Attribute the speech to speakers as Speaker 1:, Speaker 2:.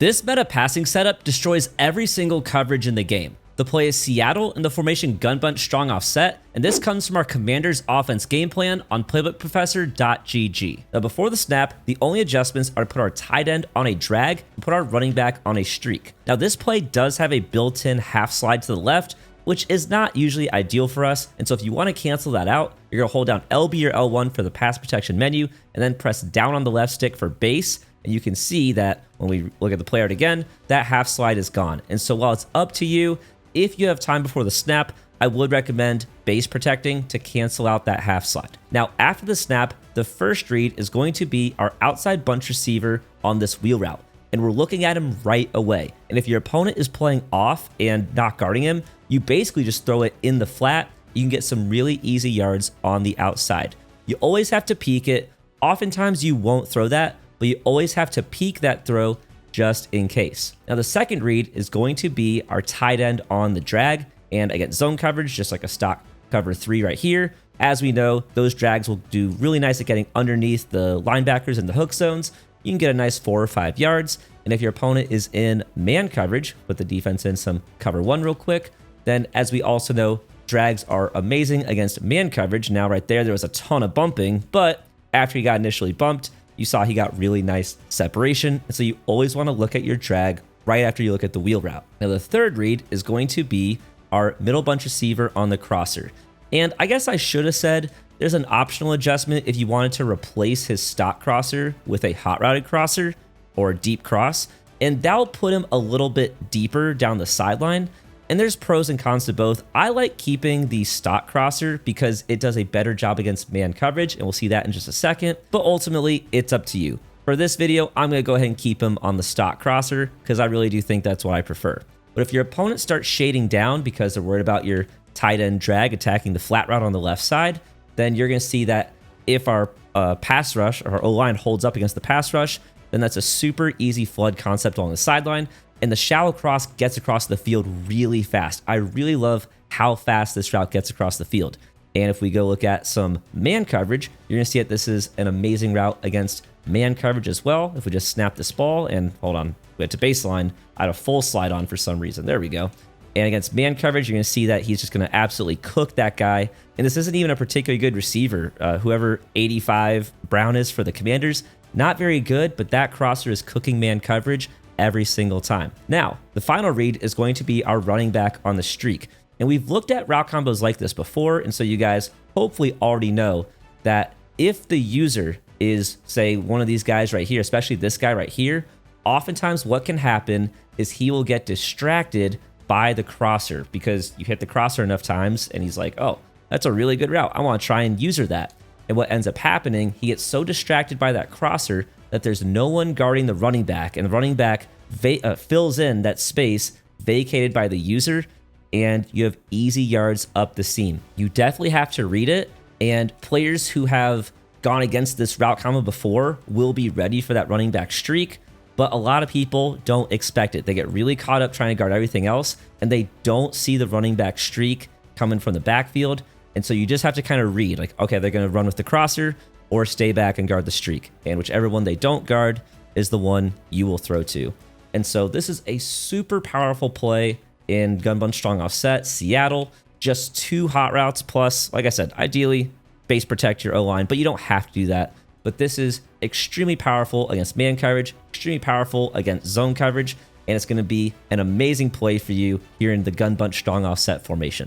Speaker 1: This meta passing setup destroys every single coverage in the game. The play is Seattle in the formation gun bunch strong offset, and this comes from our Commanders offense game plan on playbookprofessor.gg. Now before the snap, the only adjustments are to put our tight end on a drag and put our running back on a streak. Now this play does have a built-in half slide to the left, which is not usually ideal for us, and so if you want to cancel that out, you're going to hold down LB or L1 for the pass protection menu, and then press down on the left stick for base, and you can see that when we look at the play art again, that half slide is gone. And so while it's up to you, if you have time before the snap, I would recommend base protecting to cancel out that half slide. Now, after the snap, the first read is going to be our outside bunch receiver on this wheel route, and we're looking at him right away. And if your opponent is playing off and not guarding him, you basically just throw it in the flat. You can get some really easy yards on the outside. You always have to peek it. Oftentimes you won't throw that, but you always have to peek that throw just in case. Now the second read is going to be our tight end on the drag, and again, zone coverage, just like a stock cover 3 right here. As we know, those drags will do really nice at getting underneath the linebackers and the hook zones. You can get a nice 4 or 5 yards. And if your opponent is in man coverage, put the defense in some cover 1 real quick, then as we also know, drags are amazing against man coverage. Now right there was a ton of bumping, but after he got initially bumped, you saw he got really nice separation. And so you always want to look at your drag right after you look at the wheel route. Now the third read is going to be our middle bunch receiver on the crosser. And I guess I should have said there's an optional adjustment if you wanted to replace his stock crosser with a hot routed crosser or a deep cross. And that'll put him a little bit deeper down the sideline. And there's pros and cons to both. I like keeping the stock crosser because it does a better job against man coverage, and we'll see that in just a second. But ultimately, it's up to you. For this video, I'm going to go ahead and keep him on the stock crosser because I really do think that's what I prefer. But if your opponent starts shading down because they're worried about your tight end drag attacking the flat route on the left side, then you're going to see that if our pass rush or our O-line holds up against the pass rush, then that's a super easy flood concept along the sideline. And the shallow cross gets across the field really fast. I really love how fast this route gets across the field. And if we go look at some man coverage, you're going to see that this is an amazing route against man coverage as well. If we just snap this ball and hold on, we had to baseline, I had a full slide on for some reason. There we go. And against man coverage, you're going to see that he's just going to absolutely cook that guy. And this isn't even a particularly good receiver. Whoever 85 Brown is for the Commanders, not very good, but that crosser is cooking man coverage every single time. Now, the final read is going to be our running back on the streak. And we've looked at route combos like this before, and so you guys hopefully already know that if the user is, say, one of these guys right here, especially this guy right here, oftentimes what can happen is he will get distracted by the crosser because you hit the crosser enough times and he's like, oh, that's a really good route. I want to try and user that. And what ends up happening, he gets so distracted by that crosser that there's no one guarding the running back, and the running back fills in that space vacated by the user, and you have easy yards up the seam. You definitely have to read it, and players who have gone against this route combo before will be ready for that running back streak, but a lot of people don't expect it. They get really caught up trying to guard everything else, and they don't see the running back streak coming from the backfield, and so you just have to kind of read, like, okay, they're going to run with the crosser, or stay back and guard the streak. And whichever one they don't guard is the one you will throw to. And so this is a super powerful play in gun bunch strong offset, Seattle, just 2 hot routes plus, like I said, ideally base protect your O-line, but you don't have to do that. But this is extremely powerful against man coverage, extremely powerful against zone coverage, and it's going to be an amazing play for you here in the gun bunch strong offset formation.